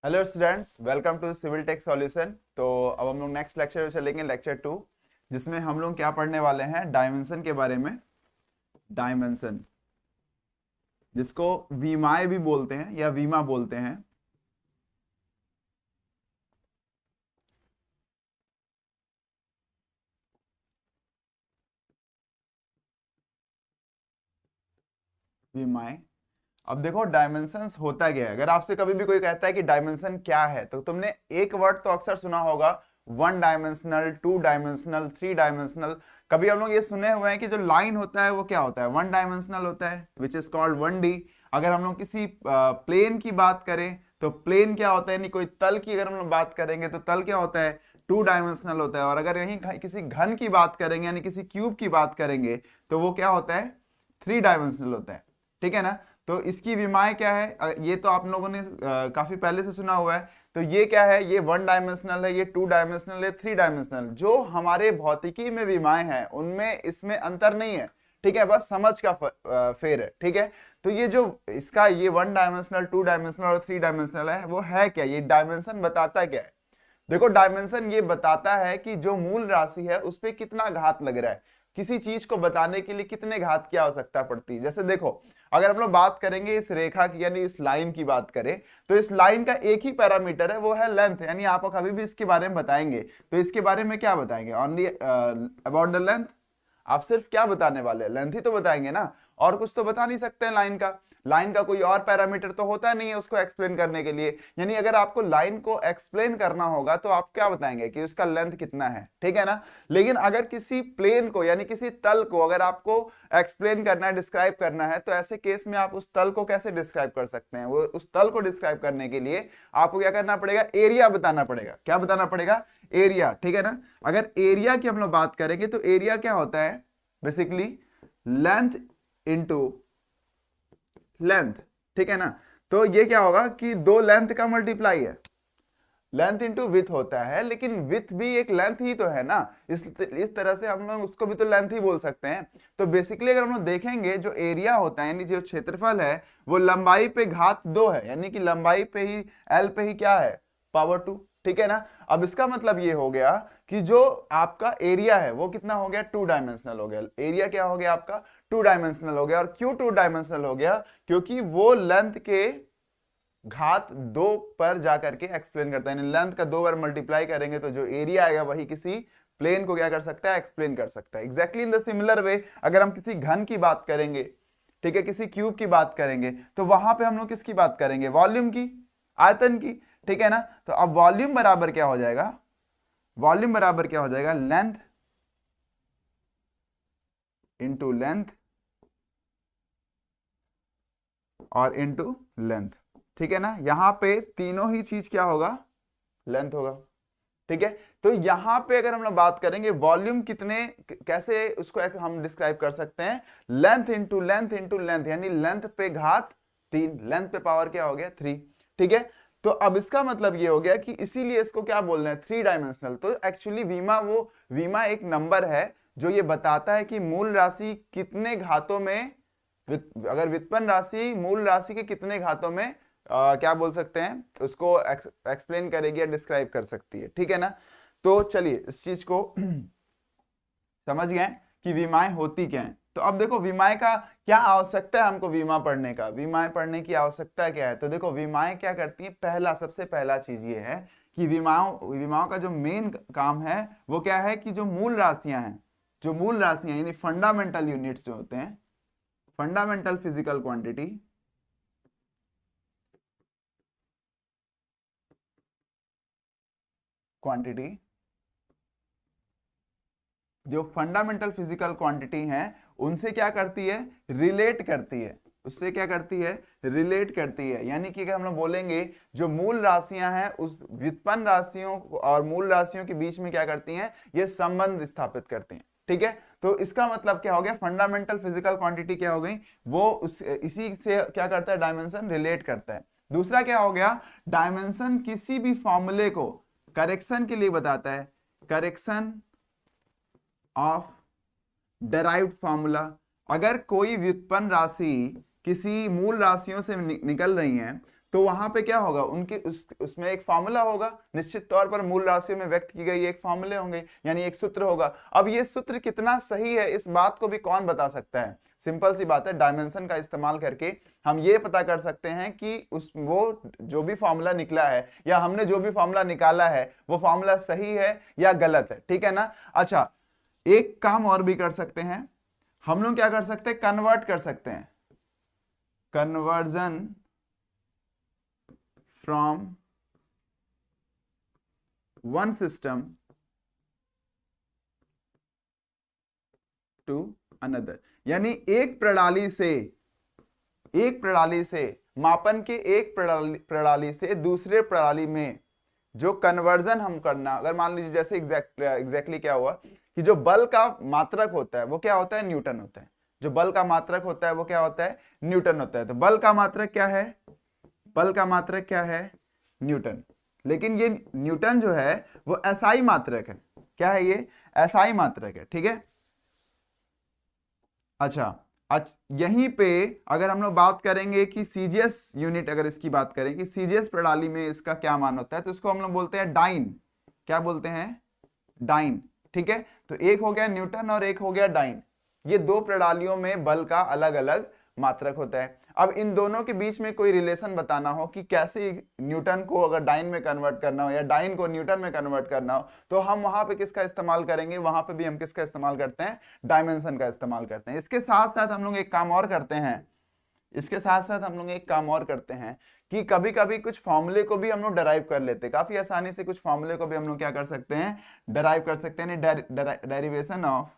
Hello students, welcome to Civil Tech Solution. तो अब हम लोग नेक्स्ट लेक्चर में चलेंगे, लेक्चर 2, जिसमें हम लोग क्या पढ़ने वाले हैं, डायमेंशन के बारे में। डायमेंशन, जिसको विमाएँ भी बोलते हैं या वीमा बोलते हैं। विमाएँ। अब देखो डायमेंशंस होता क्या है। अगर आपसे कभी भी कोई कहता है कि डायमेंशन क्या है, तो तुमने एक वर्ड तो अक्सर सुना होगा, one dimensional, two dimensional, three dimensional. कभी हम लोग ये सुने हुए हैं कि जो लाइन होता है वो क्या होता है, वन डायमेंशनल होता है, विच इज कॉल्ड 1D। अगर हम लोग किसी प्लेन की बात करें तो प्लेन क्या होता है, यानी कोई तल की अगर हम लोग बात करेंगे तो तल क्या होता है, टू डायमेंशनल होता है। और अगर यहीं किसी घन की बात करेंगे यानी किसी क्यूब की बात करेंगे तो वो क्या होता है, थ्री डायमेंशनल होता है। ठीक है ना। तो इसकी विमाएँ क्या है, ये तो आप लोगों ने काफी पहले से सुना हुआ है। तो ये क्या है, ये वन डायमेंशनल है, ये टू डायमेंशनल है, थ्री डायमेंशनल। जो हमारे भौतिकी में विमाएँ हैं उनमें इसमें अंतर नहीं है। ठीक है, बस समझ का फेर है। ठीक है। तो ये जो इसका ये वन डायमेंशनल, टू डायमेंशनल और थ्री डायमेंशनल है, वो है क्या, ये डायमेंशन बताता क्या है। देखो डायमेंशन ये बताता है कि जो मूल राशि है उस पे कितना घात लग रहा है। किसी चीज को बताने के लिए कितने घात की आवश्यकता पड़ती है। जैसे देखो, अगर हम लोग बात करेंगे इस रेखा की यानी इस लाइन की बात करें, तो इस लाइन का एक ही पैरामीटर है, वो है लेंथ। यानी आप कभी भी इसके बारे में बताएंगे तो इसके बारे में क्या बताएंगे, ओनली अबाउट द लेंथ। आप सिर्फ क्या बताने वाले हैं, लेंथ ही तो बताएंगे ना, और कुछ तो बता नहीं सकते हैं। लाइन का कोई और पैरामीटर तो होता नहीं है उसको एक्सप्लेन करने के लिए। यानी अगर आपको लाइन को एक्सप्लेन करना होगा तो आप क्या बताएंगे कि उसका लेंथ कितना है। ठीक है ना। लेकिन अगर किसी प्लेन को यानी किसी तल को अगर आपको एक्सप्लेन करना है, डिस्क्राइब करना है, तो ऐसे केस में आप उस तल को कैसे डिस्क्राइब कर सकते हैं। वो उस तल को डिस्क्राइब करने के लिए आपको क्या करना पड़ेगा, एरिया बताना पड़ेगा। क्या बताना पड़ेगा, एरिया। ठीक है ना। अगर एरिया की हम लोग बात करेंगे तो एरिया क्या होता है, बेसिकली लेंथ इंटू लेंथ। ठीक है ना। तो ये क्या होगा कि दो लेंथ का मल्टीप्लाई है, लेंथ इंटू विथ होता है, लेकिन विथ भी एक लेंथ ही तो है ना। इस तरह से हम लोग उसको भी तो लेंथ ही बोल सकते हैं। तो बेसिकली अगर हम लोग देखेंगे, जो एरिया होता है यानी जो क्षेत्रफल है, वो लंबाई पे घात 2 है, यानी कि लंबाई पे ही, एल पे ही क्या है, पावर 2। ठीक है ना। अब इसका मतलब ये हो गया कि जो आपका एरिया है वो कितना हो गया, टू डायमेंशनल हो गया। एरिया क्या हो गया आपका, टू डायमेंशनल हो गया। और क्यों टू डायमेंशनल हो गया, क्योंकि वो लेंथ के घात 2 पर जाकर के एक्सप्लेन करता है। यानी लेंथ का 2 बार मल्टीप्लाई करेंगे तो जो एरिया आएगा वही किसी प्लेन को क्या कर सकता है, एक्सप्लेन कर सकता है। Exactly in the similar way अगर हम किसी घन की बात करेंगे, ठीक है, किसी क्यूब की बात करेंगे, तो वहां पे हम लोग किसकी बात करेंगे, वॉल्यूम की, आयतन की। ठीक है ना। तो अब वॉल्यूम बराबर क्या हो जाएगा, वॉल्यूम बराबर क्या हो जाएगा, लेंथ इंटू लेंथ और इंटू लेंथ। ठीक है ना। यहां पे तीनों ही चीज क्या होगा, लेंथ होगा। ठीक है। तो यहां पे अगर हम लोग बात करेंगे वॉल्यूम कितने, कैसे उसको हम डिस्क्राइब कर सकते हैं, length into length into length, यानी लेंथ पे घात 3, लेंथ पे पावर क्या हो गया, 3। ठीक है। तो अब इसका मतलब ये हो गया कि इसीलिए इसको क्या बोल रहे हैं, थ्री डायमेंशनल। तो एक्चुअली वीमा एक नंबर है जो ये बताता है कि मूल राशि कितने घातों में, अगर व्युत्पन्न राशि मूल राशि के कितने घातों में क्या बोल सकते हैं, उसको एक्सप्लेन करेगी या डिस्क्राइब कर सकती है। ठीक है ना। तो चलिए इस चीज को समझ गए कि विमाएँ होती क्या है। तो अब देखो विमाएँ का क्या आवश्यकता है, हमको बीमा पढ़ने का, विमाएँ पढ़ने की आवश्यकता क्या है। तो देखो विमाएँ क्या करती हैं, सबसे पहला चीज ये है कि विमाओं का जो मेन काम है वो क्या है कि जो मूल राशियां हैं, जो मूल राशियां यानी फंडामेंटल यूनिट्स जो होते हैं, फंडामेंटल फिजिकल क्वांटिटी, क्वांटिटी जो फंडामेंटल फिजिकल क्वांटिटी हैं उनसे क्या करती है, रिलेट करती है। उससे क्या करती है, रिलेट करती है। यानी कि अगर हम लोग बोलेंगे जो मूल राशियां हैं उस व्युत्पन्न राशियों और मूल राशियों के बीच में क्या करती हैं, ये संबंध स्थापित करती हैं। ठीक है। तो इसका मतलब क्या हो गया, फंडामेंटल फिजिकल क्वांटिटी क्या हो गई, वो इसी से क्या करता है, डायमेंशन रिलेट करता है। दूसरा क्या हो गया, डायमेंशन किसी भी फॉर्मूले को करेक्शन के लिए बताता है, करेक्शन ऑफ डेराइव्ड फॉर्मूला। अगर कोई व्युत्पन्न राशि किसी मूल राशियों से निकल रही है तो वहां पे क्या होगा, उनके उसमें एक फॉर्मूला होगा, निश्चित तौर पर मूल राशियों में व्यक्त की गई एक फॉर्मूले होंगे, यानी एक सूत्र होगा। अब ये सूत्र कितना सही है इस बात को भी कौन बता सकता है? सिंपल सी बात है, डायमेंशन का इस्तेमाल करके हम ये पता कर सकते हैं कि उस वो जो भी फॉर्मूला निकला है या हमने जो भी फॉर्मूला निकाला है वो फॉर्मूला सही है या गलत है, ठीक है ना। अच्छा, एक काम और भी कर सकते हैं हम लोग, क्या कर सकते हैं, कन्वर्ट कर सकते हैं, conversion from one system to another, यानी एक प्रणाली से मापन के एक प्रणाली से दूसरे प्रणाली में जो कन्वर्जन हम करना, अगर मान लीजिए जैसे एग्जैक्टली क्या हुआ कि जो बल का मात्रक होता है वो क्या होता है, न्यूटन होता है। जो बल का मात्रक होता है वो क्या होता है, न्यूटन होता है। तो बल का मात्रक क्या है, बल का मात्रक क्या है, न्यूटन। लेकिन ये न्यूटन जो है वो एसआई मात्रक है। क्या है ये, एसआई मात्रक है, ठीक है। अच्छा, यहीं पे अगर हम लोग बात करेंगे कि सीजीएस यूनिट, अगर इसकी बात करें कि सीजीएस प्रणाली में इसका क्या मान होता है, तो इसको हम लोग बोलते हैं डाइन। क्या बोलते हैं, डाइन, ठीक है। तो एक हो गया न्यूटन और एक हो गया डाइन। ये दो प्रणालियों में बल का अलग अलग मात्रक होता है। अब इन दोनों के बीच में कोई रिलेशन बताना हो कि कैसे न्यूटन को अगर डाइन में कन्वर्ट करना हो या डाइन को न्यूटन में कन्वर्ट करना हो, तो हम वहां पे किसका इस्तेमाल करेंगे, वहां पे भी हम किसका इस्तेमाल करते हैं, डायमेंशन का इस्तेमाल करते हैं। इसके साथ साथ हम लोग एक काम और करते हैं, इसके साथ साथ हम लोग एक काम और करते हैं कि कभी कभी कुछ फॉर्मूले को भी हम लोग डराइव कर लेते हैं, काफी आसानी से कुछ फॉर्मूले को भी हम लोग क्या कर सकते हैं, डराइव कर सकते हैं। Derivation of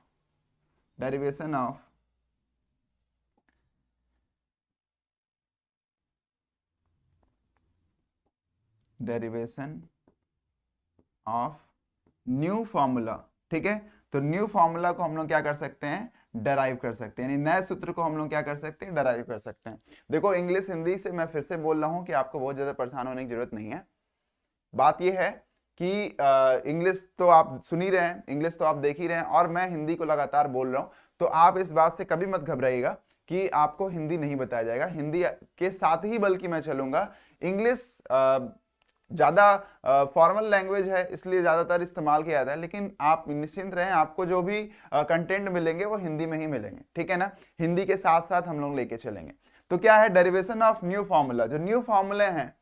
derivation of new formula, ठीक है। तो न्यू फॉर्मूला को हम लोग क्या कर सकते हैं, डराइव कर सकते हैं, यानी नए सूत्र को हम लोग क्या कर सकते हैं, डराइव कर सकते हैं। देखो, इंग्लिश हिंदी से मैं फिर से बोल रहा हूं कि आपको बहुत ज्यादा परेशान होने की जरूरत नहीं है। बात यह है कि इंग्लिश तो आप सुन ही रहे हैं, इंग्लिश तो आप देख ही रहे हैं, और मैं हिंदी को लगातार बोल रहा हूं। तो आप इस बात से कभी मत घबराइएगा कि आपको हिंदी नहीं बताया जाएगा, हिंदी के साथ ही बल्कि मैं चलूंगा। इंग्लिश ज्यादा फॉर्मल लैंग्वेज है, इसलिए ज्यादातर इस्तेमाल किया जाता है, लेकिन आप निश्चिंत रहें, आपको जो भी कंटेंट मिलेंगे वो हिंदी में ही मिलेंगे, ठीक है ना। हिंदी के साथ साथ हम लोग लेके चलेंगे। तो क्या है, डेरिवेशन ऑफ न्यू फॉर्मूला, जो न्यू फॉर्मूले हैं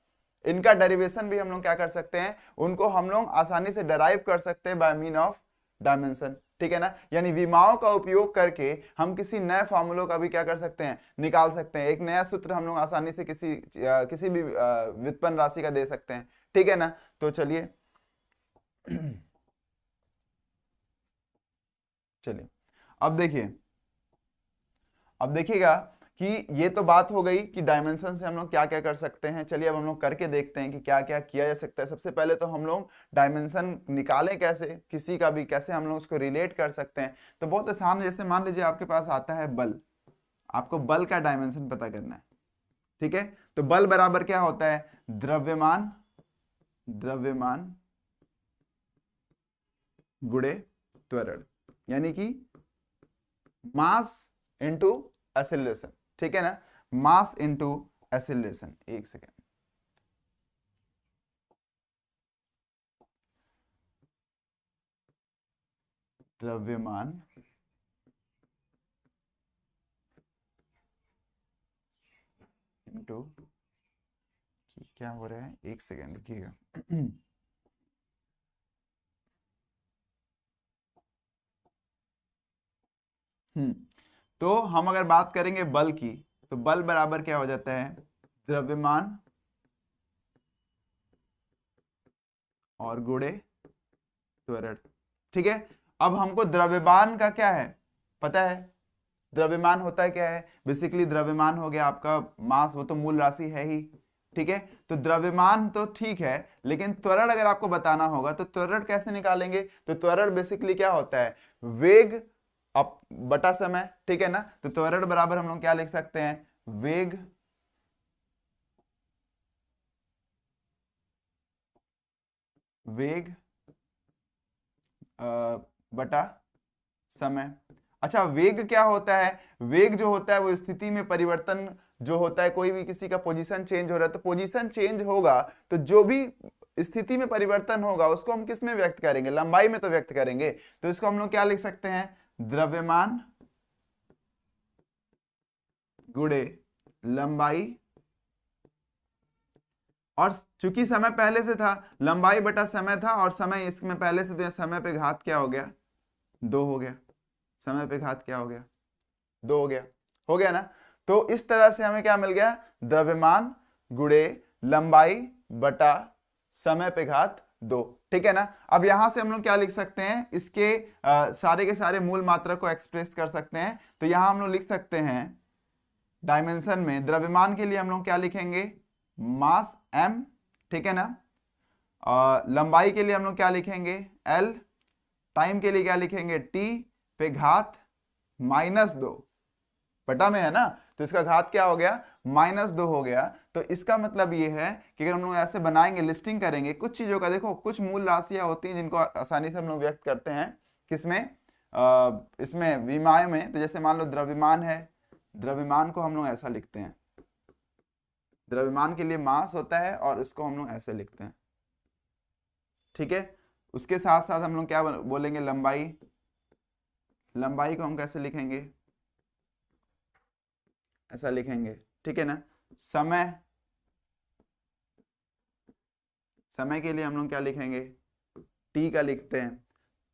इनका डेरिवेशन भी हम लोग क्या कर सकते हैं, उनको हम लोग आसानी से डराइव कर सकते हैं बाय मीन ऑफ डायमेंशन, ठीक है ना। यानी विमाओं का उपयोग करके हम किसी नए फॉर्मूलों का भी क्या कर सकते हैं, निकाल सकते हैं। एक नया सूत्र हम लोग आसानी से किसी भी व्युत्पन्न राशि का दे सकते हैं, ठीक है ना। तो चलिए चलिए, अब देखिए, अब देखिएगा कि ये तो बात हो गई कि डायमेंशन से हम लोग क्या क्या कर सकते हैं। चलिए अब हम लोग करके देखते हैं कि क्या क्या किया जा सकता है। सबसे पहले तो हम लोग डायमेंशन निकालें कैसे, किसी का भी कैसे हम लोग उसको रिलेट कर सकते हैं। तो बहुत आसान, जैसे मान लीजिए आपके पास आता है बल, आपको बल का डायमेंशन पता करना है, ठीक है। तो बल बराबर क्या होता है, द्रव्यमान, द्रव्यमान गुणे त्वरण, यानी कि मास इंटू एक्सेलरेशन, ठीक है ना। मास इंटू एक्सेलरेशन, एक सेकेंड, द्रव्यमान इंटू, क्या हो रहा है, एक सेकेंड रुकिएगा तो हम अगर बात करेंगे बल की, तो बल बराबर क्या हो जाता है, द्रव्यमान और गुणे त्वरण, ठीक है। अब हमको द्रव्यमान का क्या है पता है, द्रव्यमान होता है क्या है, बेसिकली द्रव्यमान हो गया आपका मास, वो तो मूल राशि है ही, ठीक है। तो द्रव्यमान तो ठीक है, लेकिन त्वरण अगर आपको बताना होगा तो त्वरण कैसे निकालेंगे, तो त्वरण बेसिकली क्या होता है, वेग अप बटा समय, ठीक है ना। तो त्वरण बराबर हम लोग क्या लिख सकते हैं, वेग वेग बटा समय। अच्छा, वेग क्या होता है? वेग जो होता है वो स्थिति में परिवर्तन जो होता है, कोई भी किसी का पोजीशन चेंज हो रहा है तो पोजीशन चेंज होगा तो जो भी स्थिति में परिवर्तन होगा उसको हम किस में व्यक्त करेंगे? लंबाई में तो व्यक्त करेंगे। तो इसको हम लोग क्या लिख सकते हैं? द्रव्यमान गुणे लंबाई, और चूंकि समय पहले से था, लंबाई बटा समय था और समय इसमें पहले से, तो समय पे घात क्या हो गया? 2 हो गया। समय पे घात क्या हो गया? 2 हो गया ना। तो इस तरह से हमें क्या मिल गया? द्रव्यमान गुणे लंबाई बटा समय पे घात 2। ठीक है ना। अब यहां से हम लोग क्या लिख सकते हैं? इसके सारे के सारे मूल मात्रा को एक्सप्रेस कर सकते हैं। तो यहां हम लोग लिख सकते हैं डायमेंशन में, द्रव्यमान के लिए हम लोग क्या लिखेंगे? मास m, ठीक है ना। लंबाई के लिए हम लोग क्या लिखेंगे? l। टाइम के लिए क्या लिखेंगे? t पे घात -2, बटा में है ना, तो इसका घात क्या हो गया? -2 हो गया। तो इसका मतलब ये है कि अगर हम लोग ऐसे बनाएंगे, लिस्टिंग करेंगे कुछ चीजों का, देखो कुछ मूल राशियां होती हैं जिनको आसानी से हम लोग व्यक्त करते हैं किसमें? इसमें विमाय में। तो जैसे मान लो द्रव्यमान है, द्रव्यमान को हम लोग ऐसा लिखते हैं, द्रव्यमान के लिए मास होता है और इसको हम लोग ऐसे लिखते हैं। ठीक है। उसके साथ साथ हम लोग क्या बोलेंगे? लंबाई, लंबाई को हम कैसे लिखेंगे? ऐसा लिखेंगे। ठीक है ना। समय, समय के लिए हम लोग क्या लिखेंगे? टी का लिखते हैं।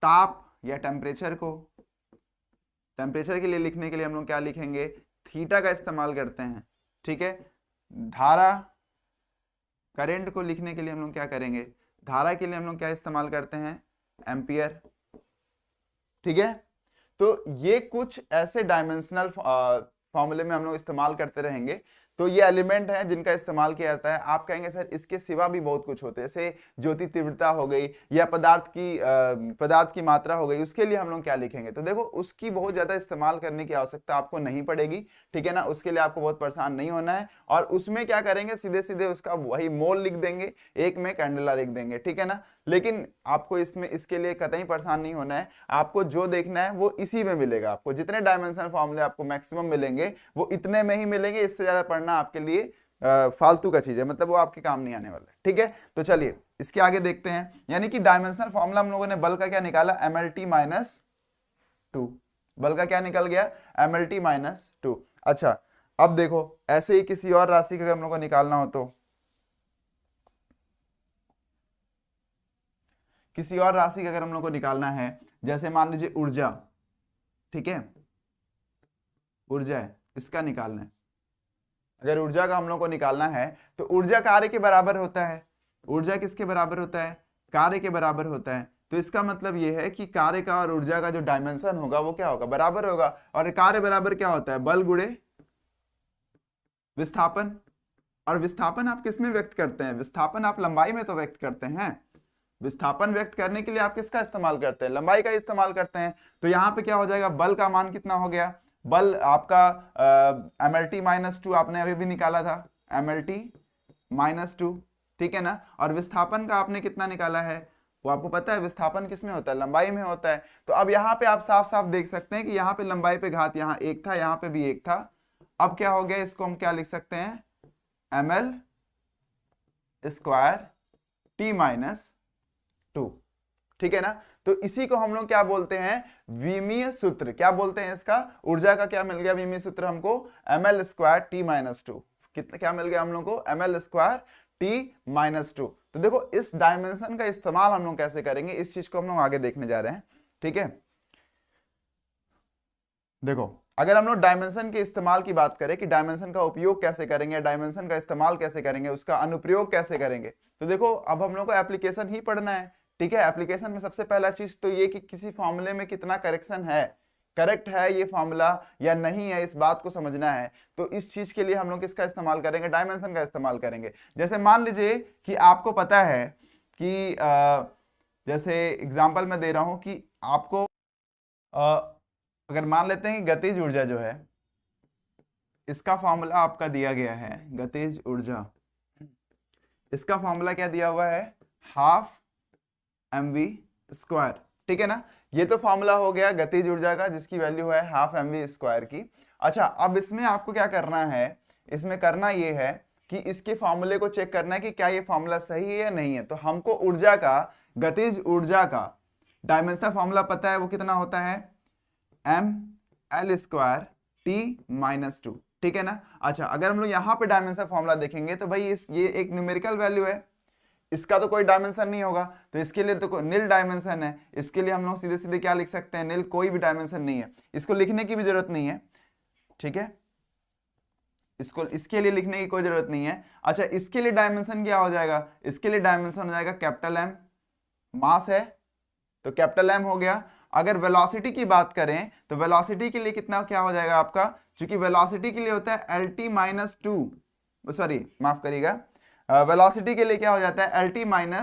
ताप या टेम्परेचर को, टेम्परेचर के लिए लिखने के लिए हम लोग क्या लिखेंगे? थीटा का इस्तेमाल करते हैं। ठीक है। धारा, करंट को लिखने के लिए हम लोग क्या करेंगे? धारा के लिए हम लोग क्या इस्तेमाल करते हैं? एम्पियर। ठीक है। तो ये कुछ ऐसे डायमेंशनल फॉर्मूले में हम लोग इस्तेमाल करते रहेंगे। तो ये एलिमेंट है जिनका इस्तेमाल किया जाता है। आप कहेंगे सर इसके सिवा भी बहुत कुछ होते हैं, जैसे ज्योति तीव्रता हो गई या पदार्थ की मात्रा हो गई, उसके लिए हम लोग क्या लिखेंगे? तो देखो उसकी बहुत ज्यादा इस्तेमाल करने की आवश्यकता आपको नहीं पड़ेगी। ठीक है ना। उसके लिए आपको बहुत परेशान नहीं होना है। और उसमें क्या करेंगे? सीधे सीधे उसका वही मोल लिख देंगे, एक में कैंडेला लिख देंगे। ठीक है ना। लेकिन आपको इसमें इसके लिए कतई परेशान नहीं होना है। आपको जो देखना है वो इसी में मिलेगा। आपको जितने डायमेंशन फॉर्मूले आपको मैक्सिमम मिलेंगे वो इतने में ही मिलेंगे। इससे ज्यादा पढ़ना आपके लिए फालतू का चीज है, मतलब वो आपके काम नहीं आने वाला है। ठीक है। तो चलिए इसके आगे देखते हैं। यानी कि डायमेंशनल फॉर्मूला हम लोगों ने बल का क्या निकाला? MLT-2। बल का क्या निकल गया? MLT-2। अच्छा, अब देखो ऐसे ही किसी और राशि का अगर हम लोग को निकालना हो, तो किसी और राशि का अगर हम लोग को निकालना है, जैसे मान लीजिए ऊर्जा। ठीक है, ऊर्जा है, इसका निकालना है। अगर ऊर्जा का हम लोग को निकालना है तो ऊर्जा कार्य के बराबर होता है। ऊर्जा किसके बराबर होता है? कार्य के बराबर होता है। तो इसका मतलब यह है कि कार्य का और ऊर्जा का जो डायमेंशन होगा वो क्या होगा? बराबर होगा। और कार्य बराबर क्या होता है? बल गुणे विस्थापन। और विस्थापन आप किस में व्यक्त करते हैं? विस्थापन आप लंबाई में तो व्यक्त करते हैं। विस्थापन व्यक्त करने के लिए आप किसका इस्तेमाल करते हैं? लंबाई का इस्तेमाल करते हैं। तो यहां पे क्या हो जाएगा? बल का मान कितना हो गया? बल आपका MLT-2 आपने अभी भी निकाला था, MLT-2। ठीक है ना। और विस्थापन का आपने कितना निकाला है? वो आपको पता है विस्थापन किस में होता है? लंबाई में होता है। तो अब यहाँ पे आप साफ साफ देख सकते हैं कि यहाँ पे लंबाई पे घात यहाँ 1 था, यहाँ पे भी 1 था। अब क्या हो गया? इसको हम क्या लिख सकते हैं? ML² ठीक है ना। तो इसी को हम लोग क्या बोलते हैं? विमीय सूत्र। क्या बोलते हैं इसका? ऊर्जा का क्या मिल गया विमीय सूत्र हमको? ML²T-2। कितना क्या मिल गया हम लोग को? ML²T-2। तो देखो इस डायमेंशन का इस्तेमाल हम लोग कैसे करेंगे, इस चीज को हम लोग आगे देखने जा रहे हैं। ठीक है। देखो अगर हम लोग डायमेंशन के इस्तेमाल की बात करें कि डायमेंशन का उपयोग कैसे करेंगे, डायमेंशन का इस्तेमाल कैसे करेंगे, उसका अनुप्रयोग कैसे करेंगे, तो देखो अब हम लोग को एप्लीकेशन ही पढ़ना है। ठीक है। एप्लीकेशन में सबसे पहला चीज तो ये कि किसी फॉर्मूले में कितना करेक्शन है, करेक्ट है ये फॉर्मूला या नहीं है, इस बात को समझना है। तो इस चीज के लिए हम लोग किसका इस्तेमाल करेंगे? डायमेंशन का इस्तेमाल करेंगे। जैसे मान लीजिए कि आपको पता है कि जैसे एग्जाम्पल मैं दे रहा हूं कि आपको अगर मान लेते हैं कि गतिज ऊर्जा जो है, इसका फॉर्मूला आपका दिया गया है, गतिज ऊर्जा, इसका फॉर्मूला क्या दिया हुआ है? 12 mv²। ठीक है ना। ये तो फॉर्मूला हो गया गतिज ऊर्जा का जिसकी वैल्यू है हाफ mv² की। अच्छा, अब इसमें आपको क्या करना है, इसमें करना ये है कि इसके फॉर्मूले को चेक करना है कि क्या ये फॉर्मूला सही है या नहीं है। तो हमको ऊर्जा का, गतिज ऊर्जा का डायमेंशनल फॉर्मूला पता है, वो कितना होता है ml² T-2, ठीक है ना। अच्छा, अगर हम लोग यहाँ पे डायमेंशनल फॉर्मूला देखेंगे तो भाई ये एक न्यूमेरिकल वैल्यू है, इसका तो कोई डायमेंशन नहीं होगा, तो इसके लिए तो नील डायमेंशन है। इसके लिए हम लोग सीधे सीधे क्या लिख सकते हैं, नील, कोई भी डायमेंशन नहीं है, इसको लिखने की भी जरूरत नहीं है, ठीक है, इसके लिए लिखने की कोई जरूरत नहीं है। अच्छा, इसके लिए डायमेंशन क्या हो जाएगा, इसके लिए डायमेंशन हो जाएगा कैपिटल M, मास है तो कैपिटल M हो गया। अगर वेलोसिटी की बात करें तो वेलोसिटी के लिए कितना क्या हो जाएगा आपका, क्योंकि वेलोसिटी के लिए होता है LT-2, सॉरी माफ करिएगा, वेलोसिटी के लिए क्या हो जाता है LT-1,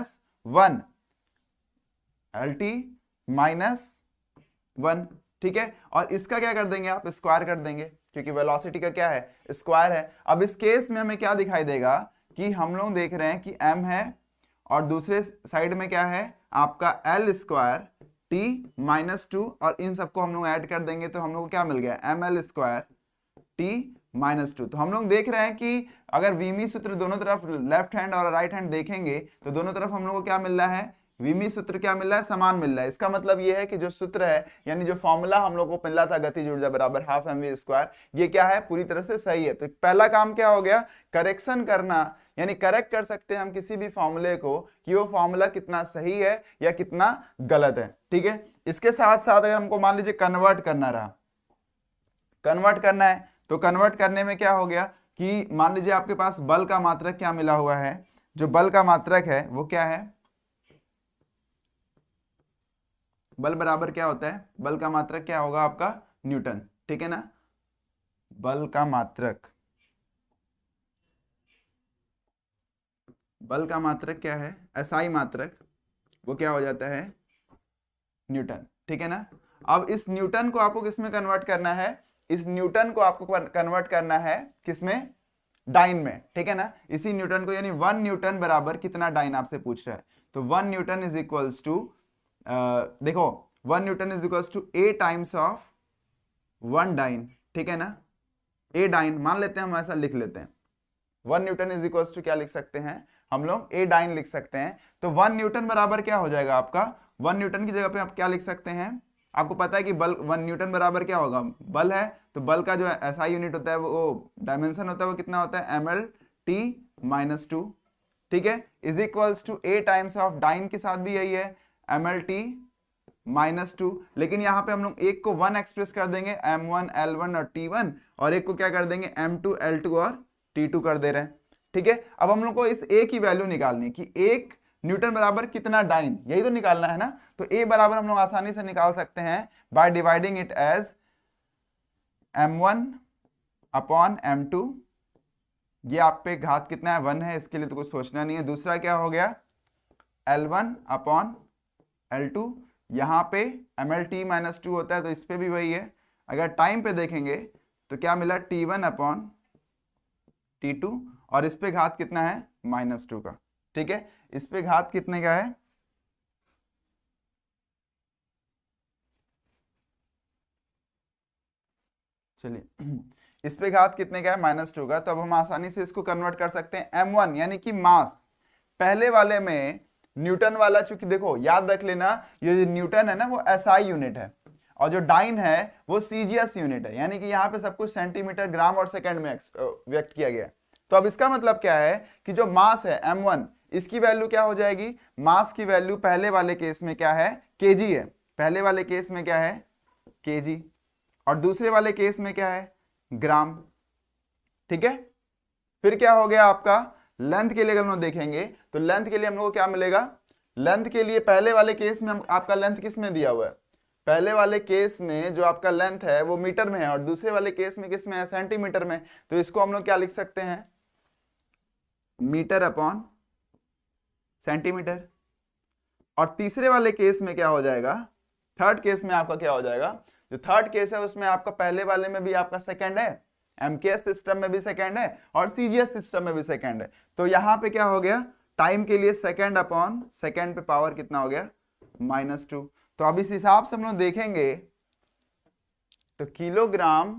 LT-1, ठीक है। और इसका क्या कर देंगे आप, स्क्वायर कर देंगे, क्योंकि वेलोसिटी का क्या है, स्क्वायर है। अब इस केस में हमें क्या दिखाई देगा कि हम लोग देख रहे हैं कि m है और दूसरे साइड में क्या है आपका L² T-2, और इन सबको हम लोग ऐड कर देंगे तो हम लोग को क्या मिल गया ml² T-2। तो हम लोग देख रहे हैं कि अगर विमी सूत्र दोनों तरफ लेफ्ट हैंड और राइट हैंड देखेंगे तो दोनों तरफ हम लोग को क्या मिल रहा है, विमी सूत्र क्या मिल रहा है, समान मिल रहा है। इसका मतलब ये है कि जो सूत्र है, यानी जो फॉर्मूला हम लोग को मिला था गतिज ऊर्जा बराबर हाफ mv², ये क्या है, पूरी तरह से सही है। तो पहला काम क्या हो गया, करेक्शन करना, यानी करेक्ट कर सकते हैं हम किसी भी फॉर्मूले को कि वो फॉर्मूला कितना सही है या कितना गलत है, ठीक है। इसके साथ साथ अगर हमको मान लीजिए कन्वर्ट करना रहा, कन्वर्ट करना है, तो कन्वर्ट करने में क्या हो गया कि मान लीजिए आपके पास बल का मात्रक क्या मिला हुआ है, जो बल का मात्रक है वो क्या है, बल बराबर क्या होता है, बल का मात्रक क्या होगा आपका न्यूटन, ठीक है ना। बल का मात्रक, बल का मात्रक क्या है, SI मात्रक, वो क्या हो जाता है न्यूटन, ठीक है ना। अब इस न्यूटन को आपको किसमें कन्वर्ट करना है, इस न्यूटन को आपको कन्वर्ट करना है किसमें, डाइन में, ठीक है ना। इसी न्यूटन को, यानी 1 न्यूटन बराबर कितना डाइन आपसे पूछ रहा है, तो 1 न्यूटन इज इक्वल्स टू, देखो 1 newton is equals to A times of 1 dyne, ठीक है ना। A डाइन मान लेते हैं, हम ऐसा लिख लेते हैं, 1 न्यूटन इज इक्वल्स टू क्या लिख सकते हैं हम लोग, A डाइन लिख सकते हैं। तो 1 न्यूटन बराबर क्या हो जाएगा आपका, 1 न्यूटन की जगह पे आप क्या लिख सकते हैं, आपको पता है कि बल 1 न्यूटन बराबर क्या होगा, बल है, तो बल का जो SI यूनिट होता है, वो डायमेंशन होता है, वो कितना होता है ml-t-2, ठीक है, is equals to A times of dyne के साथ भी यही है ml-t-2, लेकिन यहाँ पे हम लोग एक को 1 एक्सप्रेस कर देंगे, m1 l1 और t1, और एक को क्या कर देंगे m2 l2 और t2 कर दे रहे हैं, ठीक है। अब हम लोग को इस A की वैल्यू निकालनी है कि 1 न्यूटन बराबर कितना डाइन, यही तो निकालना है ना। तो A बराबर हम लोग आसानी से निकाल सकते हैं by dividing it as m1 upon m2, ये आप पे घात कितना है 1 है, इसके लिए तो कुछ सोचना नहीं है। दूसरा क्या हो गया L1 अपॉन L2, यहाँ पे ml-t-2 होता है तो इस पे भी वही है। अगर टाइम पे देखेंगे तो क्या मिला T1 अपॉन T2, और इस पे घात कितना है -2 का, ठीक है। इस पे घात कितने का है, चलिए इस पे घात कितने का है -2 का। तो अब हम आसानी से इसको कन्वर्ट कर सकते हैं m1, यानी कि मास। पहले वाले में न्यूटन वाला, चूंकि देखो याद रख लेना, ये जो न्यूटन है ना वो SI यूनिट है, और जो डाइन है वो CGS यूनिट है, यानी कि यहाँ पे सब कुछ सेंटीमीटर, ग्राम और सेकंड में व्यक्त किया गया है। तो अब इसका मतलब क्या है कि जो मास है m1, इसकी वैल्यू क्या हो जाएगी, मास की वैल्यू पहले वाले केस में क्या है kg है, पहले वाले केस में क्या है kg, और दूसरे वाले केस में क्या है ग्राम, ठीक है। फिर क्या हो गया आपका लेंथ के लिए, अगर हम लोग देखेंगे तो लेंथ के लिए हम लोग को क्या मिलेगा, लेंथ के लिए पहले वाले केस में आपका लेंथ किस में दिया हुआ है, पहले वाले केस में जो आपका लेंथ है वो मीटर में है, और दूसरे वाले केस में किस में है, सेंटीमीटर में। तो इसको हम लोग क्या लिख सकते हैं, मीटर अपॉन सेंटीमीटर। और तीसरे वाले केस में क्या हो जाएगा, थर्ड केस में आपका क्या हो जाएगा, जो थर्ड केस है उसमें आपका पहले वाले में भी आपका सेकंड है, MKS सिस्टम में भी सेकंड है, और CGS सिस्टम में भी सेकंड है। तो यहां पे क्या हो गया, टाइम के लिए सेकंड अपॉन सेकंड पे पावर कितना हो गया -2। तो अब इस हिसाब से हम लोग देखेंगे तो किलोग्राम,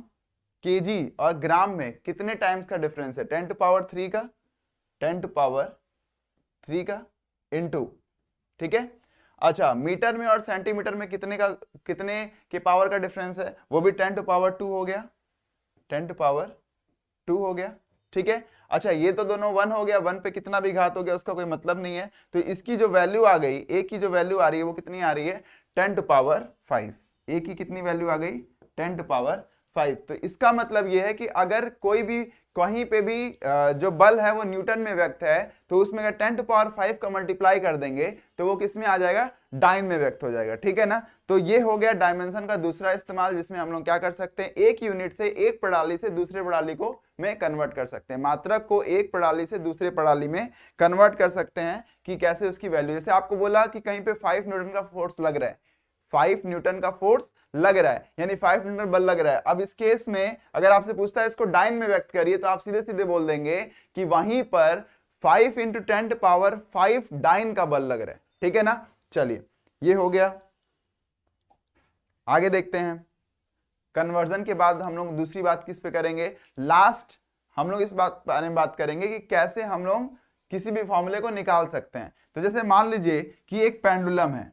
केजी और ग्राम में कितने टाइम्स का डिफरेंस है? 10 टू पावर 3 का, 10 टू पावर 3 का इनटू, ठीक है। अच्छा, मीटर में और सेंटीमीटर में कितने के पावर का डिफरेंस है? वो भी 10 टू पावर 2 हो गया, 10 टू पावर 2 हो गया, ठीक है। अच्छा, ये तो दोनों 1 हो गया, 1 पे कितना भी घात हो गया उसका कोई मतलब नहीं है। तो इसकी जो वैल्यू आ गई, ए की जो वैल्यू आ रही है वो कितनी आ रही है? 10 टू पावर 5। ए की कितनी वैल्यू आ गई? 10 टू पावर 5। तो इसका मतलब ये है कि अगर कोई भी कहीं पे भी जो बल है वो न्यूटन में व्यक्त है, तो उसमें अगर 10 टू पावर 5 का मल्टीप्लाई कर देंगे तो वो किस में आ जाएगा? डाइन में व्यक्त हो जाएगा, ठीक है ना। तो ये हो गया डायमेंशन का दूसरा इस्तेमाल, जिसमें हम लोग क्या कर सकते हैं, एक यूनिट से, एक प्रणाली से दूसरे प्रणाली को में कन्वर्ट कर सकते हैं, मात्रक को एक प्रणाली से दूसरे प्रणाली में कन्वर्ट कर सकते हैं कि कैसे उसकी वैल्यू। जैसे आपको बोला कि कहीं पे 5 न्यूटन का फोर्स लग रहा है, 5 न्यूटन का फोर्स लग रहा है, यानी 5 न्यूटन बल लग रहा है। अब इस केस में अगर आपसे पूछता है इसको डाइन में व्यक्त करिए, तो आप सीधे सीधे बोल देंगे कि वहीं पर 5 इंटू 10 टू पावर 5 डाइन का बल लग रहा है, ठीक है ना। चलिए, ये हो गया। आगे देखते हैं। कन्वर्जन के बाद हम लोग दूसरी बात किस पे करेंगे? लास्ट हम लोग इस बात बारे में बात करेंगे कि कैसे हम लोग किसी भी फॉर्मूले को निकाल सकते हैं। तो जैसे मान लीजिए कि एक पेंडुलम है,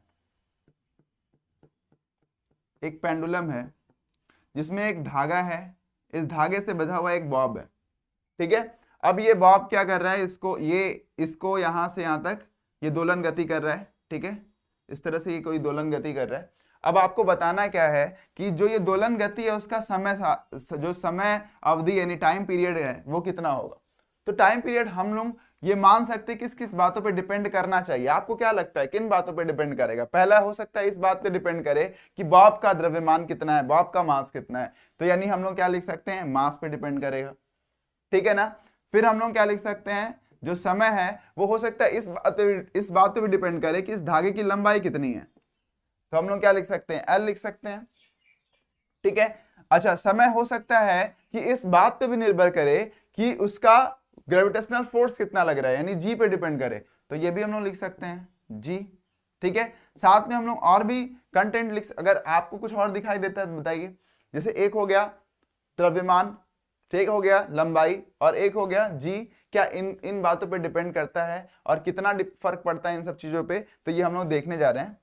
एक पेंडुलम है जिसमें एक धागा है, इस धागे से बंधा हुआ एक बॉब है, ठीक है। अब ये बॉब क्या कर रहा है? इसको यहां से यहां तक ये दोलन गति कर रहा है, ठीक है। इस तरह से ये कोई दोलन गति कर रहा है। अब आपको बताना क्या है कि जो ये दोलन गति है उसका जो समय अवधि यानी टाइम पीरियड है वो कितना होगा। तो टाइम पीरियड हम लोग ये मान सकते हैं किस किस बातों पे डिपेंड करना चाहिए। आपको क्या लगता है किन बातों पे डिपेंड करेगा? पहला हो सकता है इस बात पे डिपेंड करे कि बॉब का द्रव्यमान कितना है, बॉब का मास कितना है। तो यानी हम लोग क्या लिख सकते हैं? मास पे डिपेंड करेगा, ठीक है ना। फिर हम लोग क्या लिख सकते हैं? जो समय है वो हो सकता है इस बात पे भी डिपेंड करे कि इस धागे की लंबाई कितनी है। तो हम लोग क्या लिख सकते हैं? एल लिख सकते हैं, ठीक है। अच्छा, समय हो सकता है कि इस बात पे भी निर्भर करे कि उसका ग्रेविटेशनल फोर्स कितना लग रहा है, यानी जी पे डिपेंड करे। तो ये भी हम लोग लिख सकते हैं जी, ठीक है। साथ में हम लोग और भी कंटेंट अगर आपको कुछ और दिखाई देता है तो बताइए। जैसे एक हो गया द्रव्यमान, ठीक हो गया लंबाई, और एक हो गया जी। क्या इन बातों पे डिपेंड करता है और कितना फर्क पड़ता है इन सब चीजों पे? तो ये हम लोग देखने जा रहे हैं।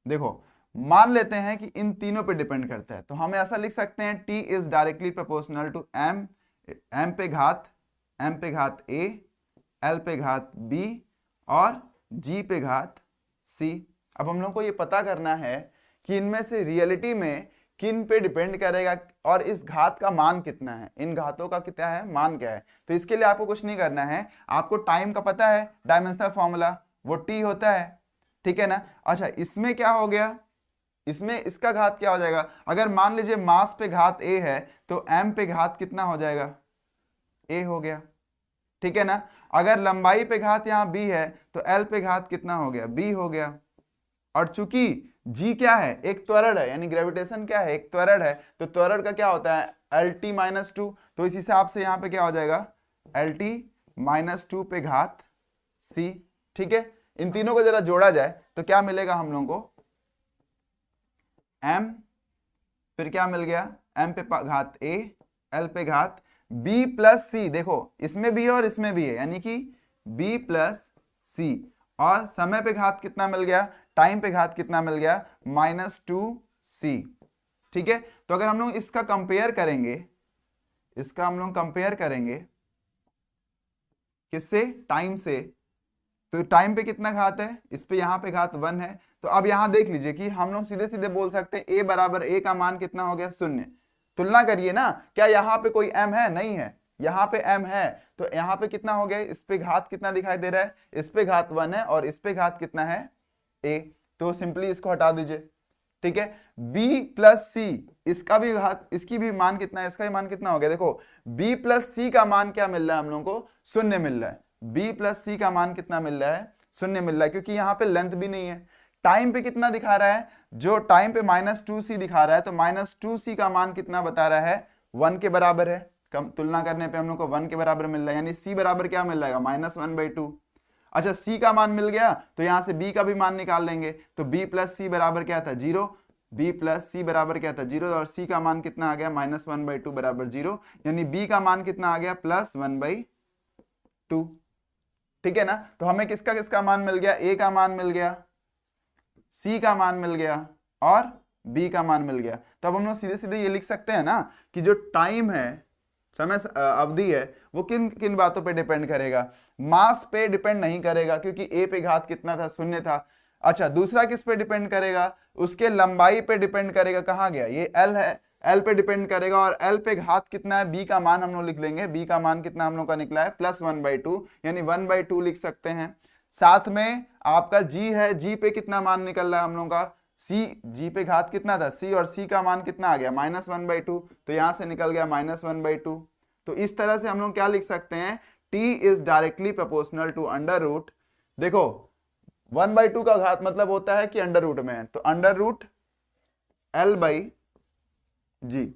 देखो, मान लेते हैं कि इन तीनों पे डिपेंड करता है, तो हम ऐसा लिख सकते हैं T is directly proportional to m पे घात a, l पे घात b और g पे घात c। अब हम लोग को ये पता करना है कि इनमें से रियलिटी में किन पे डिपेंड करेगा और इस घात का मान कितना है, इन घातों का कितना है, मान क्या है। तो इसके लिए आपको कुछ नहीं करना है, आपको टाइम का पता है, डायमेंशनल फॉर्मूला वो T होता है, ठीक है ना। अच्छा, इसमें क्या हो गया? इसमें इसका घात क्या हो जाएगा? अगर मान लीजिए मास पे घात a है तो m पे घात कितना हो जाएगा? a हो गया, ठीक है ना। अगर लंबाई पे घात यहाँ b है तो l पे घात कितना हो गया? b हो गया। और चूंकि g क्या है? एक त्वरण है, यानी ग्रेविटेशन क्या है? एक त्वरण है। तो त्वरण का क्या होता है? lt minus 2। तो इस हिसाब से यहाँ पे क्या हो जाएगा? lt माइनस 2 पे घात c, ठीक है। इन तीनों को जरा जोड़ा जाए तो क्या मिलेगा हम लोगों को? m, फिर क्या मिल गया? m पे घात a, l पे घात b प्लस c। देखो, इसमें भी है और इसमें भी है, यानी कि b प्लस c। और समय पे घात कितना मिल गया? टाइम पे घात कितना मिल गया? -2c, ठीक है। तो अगर हम लोग इसका कंपेयर करेंगे, इसका हम लोग कंपेयर करेंगे किससे? टाइम से। तो टाइम पे कितना घात है? इस पे यहाँ पे घात 1 है। तो अब यहाँ देख लीजिए कि हम लोग सीधे सीधे बोल सकते हैं a बराबर a का मान कितना हो गया? 0। तुलना करिए ना, क्या यहाँ पे कोई m है? नहीं है। यहाँ पे m है, तो यहाँ पे कितना हो गया? इस पे घात कितना दिखाई दे रहा है? इस पे घात 1 है और इस पे घात कितना है? a। तो सिंपली इसको हटा दीजिए, ठीक है। b प्लस c, इसका भी घात, इसकी भी मान कितना है? इसका भी मान कितना हो गया? देखो, b प्लस c का मान क्या मिल रहा है हम लोगों को? 0 मिल रहा है। b प्लस c का मान कितना मिल रहा है? 0 मिल रहा है, क्योंकि यहाँ पे लेंथ भी नहीं है। टाइम पे कितना दिखा रहा है? जो टाइम पे -2c दिखा रहा है, तो -2c का मान कितना बता रहा है? 1 के बराबर है। कम तुलना करने पे हम लोग को 1 के बराबर मिल रहा है, यानी c बराबर क्या मिल जाएगा? -1/2। अच्छा सी का मान मिल गया तो यहां से बी का भी मान निकाल लेंगे, तो बी प्लस सी बराबर क्या था 0, बी प्लस सी बराबर क्या था 0, और सी का मान कितना आ गया -1/2 बराबर 0, यानी बी का मान कितना आ गया +1/2। ठीक है ना, तो हमें किसका किसका मान मिल गया, ए का मान मिल गया, सी का मान मिल गया और बी का मान मिल गया। तब हम लोग सीधे सीधे ये लिख सकते हैं ना कि जो टाइम है, समय अवधि है, वो किन किन बातों पे डिपेंड करेगा, मास पे डिपेंड नहीं करेगा क्योंकि ए पे घात कितना था 0 था। अच्छा दूसरा किस पे डिपेंड करेगा, उसके लंबाई पे डिपेंड करेगा, कहाँ गया ये एल है, एल पे डिपेंड करेगा, और एल पे घात कितना है, बी का मान हम लोग लिख लेंगे, बी का मान कितना हम लोग का निकला है +1/2, यानी 1/2 लिख सकते हैं। साथ में आपका जी है, जी पे कितना मान निकल रहा है हम लोग का, सी, जी पे घात कितना था सी, और सी का मान कितना आ गया -1/2, तो यहां से निकल गया -1/2। तो इस तरह से हम लोग क्या लिख सकते हैं, t is directly proportional to under root, देखो 1/2 का घात मतलब होता है कि अंडर रूट में है, तो अंडर रूट L/G,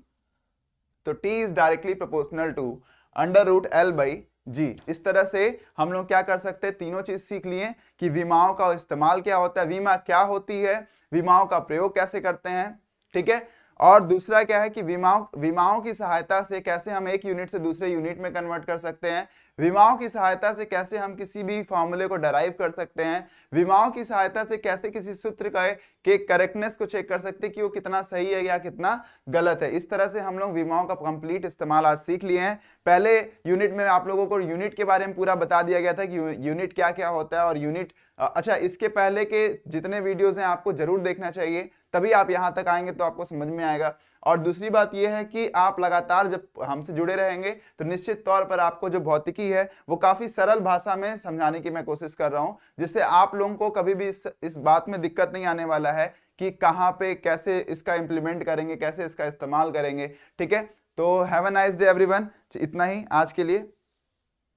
तो t is directly proportional to under root L/G। इस तरह से हम लोग क्या कर सकते हैं, तीनों चीज सीख लिए कि विमाओं का इस्तेमाल क्या होता है, विमा क्या होती है, विमाओं का प्रयोग कैसे करते हैं, ठीक है। और दूसरा क्या है कि विमाओं की सहायता से कैसे हम एक यूनिट से दूसरे यूनिट में कन्वर्ट कर सकते हैं, विमाओं की सहायता से कैसे हम किसी भी फॉर्मूले को डराइव कर सकते हैं, विमाओं की सहायता से कैसे किसी सूत्र के करेक्टनेस को चेक कर सकते हैं कि वो कितना सही है या कितना गलत है। इस तरह से हम लोग विमाओं का कंप्लीट इस्तेमाल आज सीख लिए हैं। पहले यूनिट में आप लोगों को यूनिट के बारे में पूरा बता दिया गया था कि यूनिट क्या क्या होता है और यूनिट, अच्छा इसके पहले के जितने वीडियोस हैं आपको जरूर देखना चाहिए, तभी आप यहां तक आएंगे तो आपको समझ में आएगा। और दूसरी बात यह है कि आप लगातार जब हमसे जुड़े रहेंगे तो निश्चित तौर पर आपको जो भौतिकी है वो काफी सरल भाषा में समझाने की मैं कोशिश कर रहा हूं, जिससे आप लोगों को कभी भी इस बात में दिक्कत नहीं आने वाला है कि कहां पे कैसे इसका इंप्लीमेंट करेंगे, कैसे इसका इस्तेमाल करेंगे। ठीक है, तो have a nice day everyone, इतना ही आज के लिए।